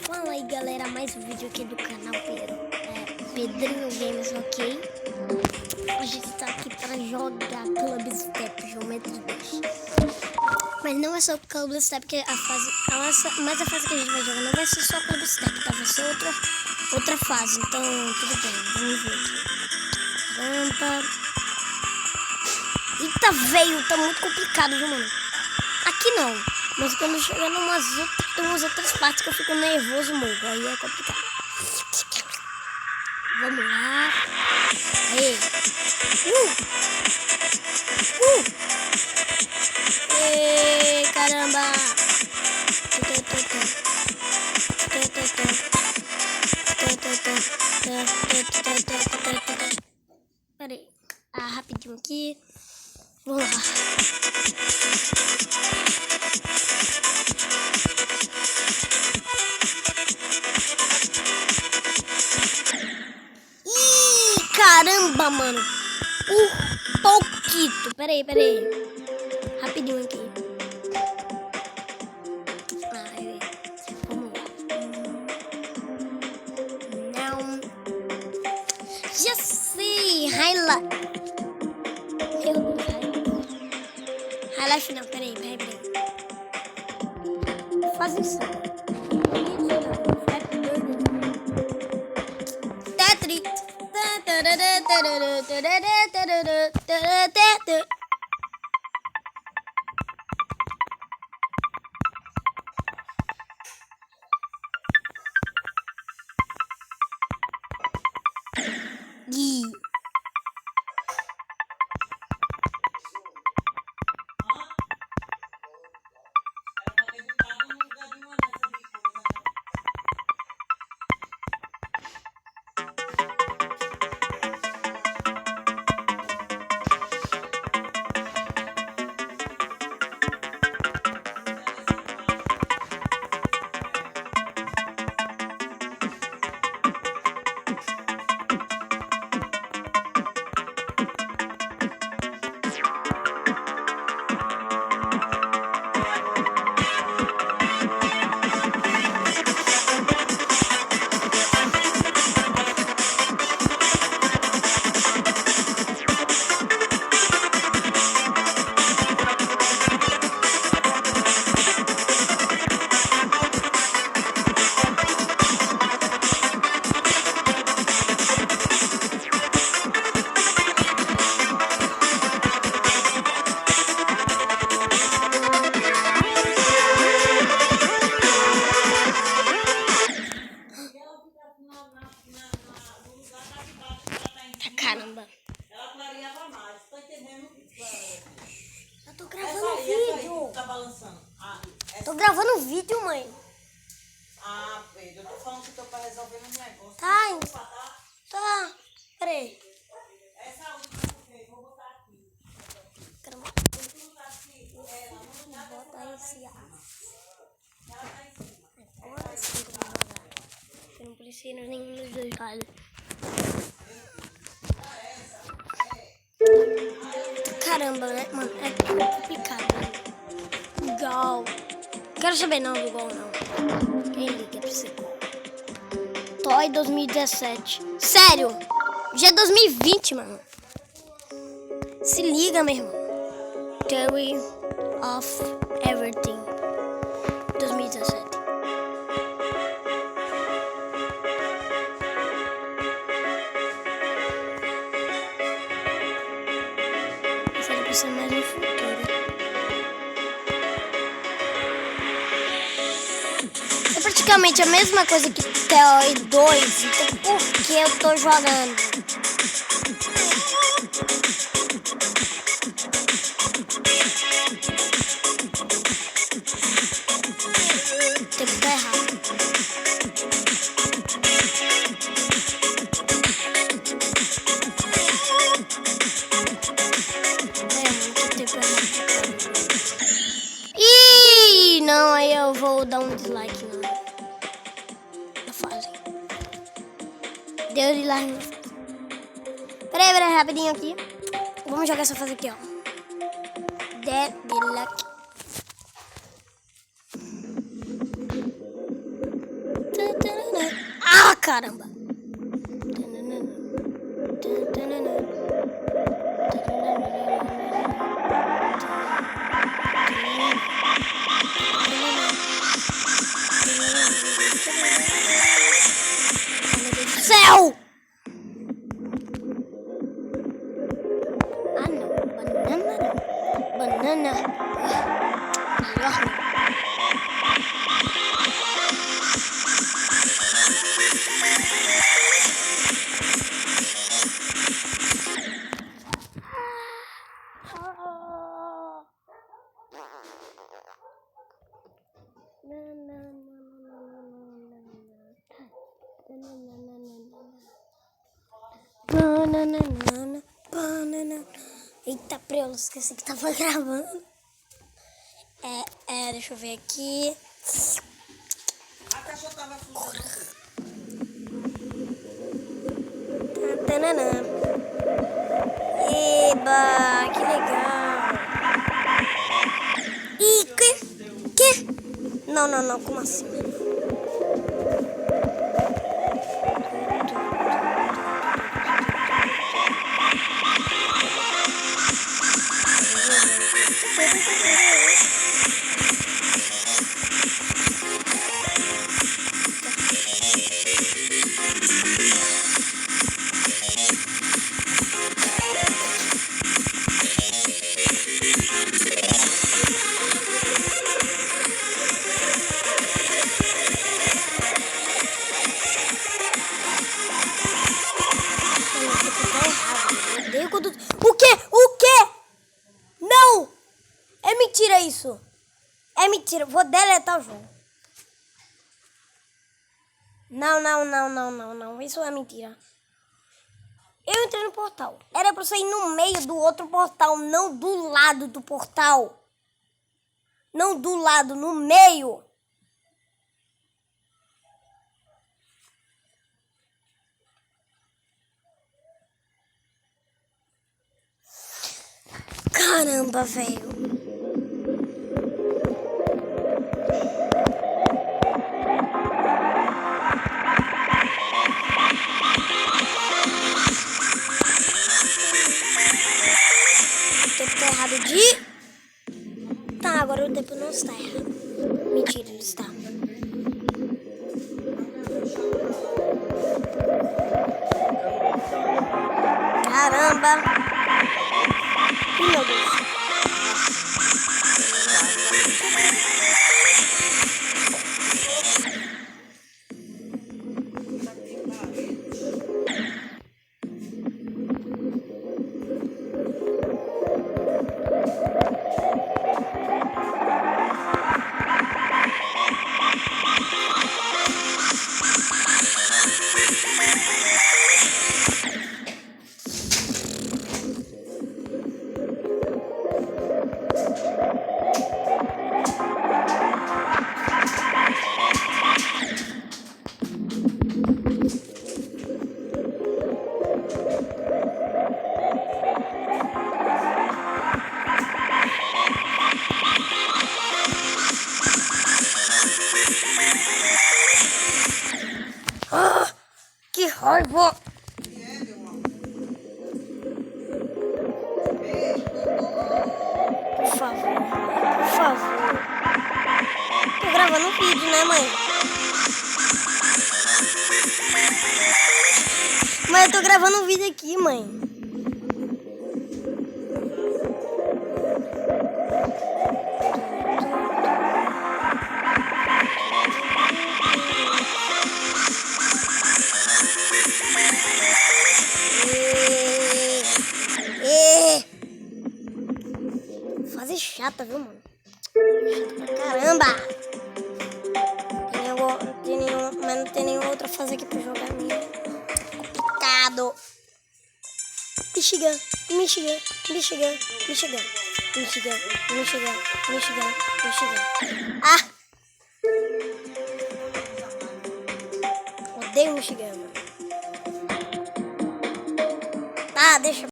Fala aí galera, mais um vídeo aqui do canal Pedrinho Games, ok? A gente tá aqui pra jogar Club Step Geometry Dash. Mas não é só Club Step, que a fase que a gente vai jogar não vai ser só Club Step, tá? Vai ser outra fase, então tudo bem, vamos ver aqui. Caramba. Eita, velho, tá muito complicado, viu, mano? Aqui não, mas quando chegar tem umas outras partes que eu fico nervoso, morro, aí é complicado. Vamos lá. Aí. Ei, caramba. Pera aí. Rapidinho aqui. Vamos lá. Caramba, mano. Pouquito. Pera aí. Rapidinho aqui. Vamos lá. Não. Já sei. Highlight. Meu Deus. Highlight não. Pera aí. Faz isso. Tetris. Caramba. Ela clareava mais, tá entendendo? Eu tô gravando vídeo. Tá balançando. Tô gravando vídeo, mãe. Ah, Pedro, eu tô falando que tô pra resolver um negócio. Tá. Pera aí. Essa última que eu fiz, vou botar aqui. Caramba. Bota esse ar. Ela tá em cima. Agora sim que eu vou jogar. Eu não preciso nenhum dos dois lados. Caramba, né, mano? É complicado. Igual. Não quero saber não do igual, não. Quem liga pra você? Toy 2017. Sério? Já é 2020, mano. Se liga, meu irmão. Theory of Everything. 2017. Isso é mais no futuro. É praticamente a mesma coisa que Theory 2. Então por que eu tô jogando? O tempo tá errado. Não, aí eu vou dar um dislike na fase. Deu dislike na fase. Peraí, rapidinho aqui. Vamos jogar essa fase aqui, ó. Deadlock. caramba. Céu! Ah, não. Banana não. Banana. Melhor não. Banana. Eita, eu esqueci que tava gravando. Deixa eu ver aqui. A cachorra tava funcionando. Tananã. Eba, que legal. Ih, que? Não, como assim? O quê? Não! É mentira isso! É mentira, vou deletar o jogo. Não, isso é mentira. Eu entrei no portal. Era pra você ir no meio do outro portal, não do lado do portal. Não do lado, no meio. Caramba, velho. O tempo tá errado de... Tá, agora o tempo não está errado. Mentira, ele está. Caramba. Ih, meu Deus. Ah, que raiva! Por favor. Tô gravando um vídeo, né, mãe? Mas eu tô gravando um vídeo aqui, mãe. Fase chata, viu, mano? Chata pra caramba! Mas não tem nenhuma outra fase aqui pra jogar minha. Complicado! Michigan. Ah! Odeio Michigan, mano. Tá, deixa.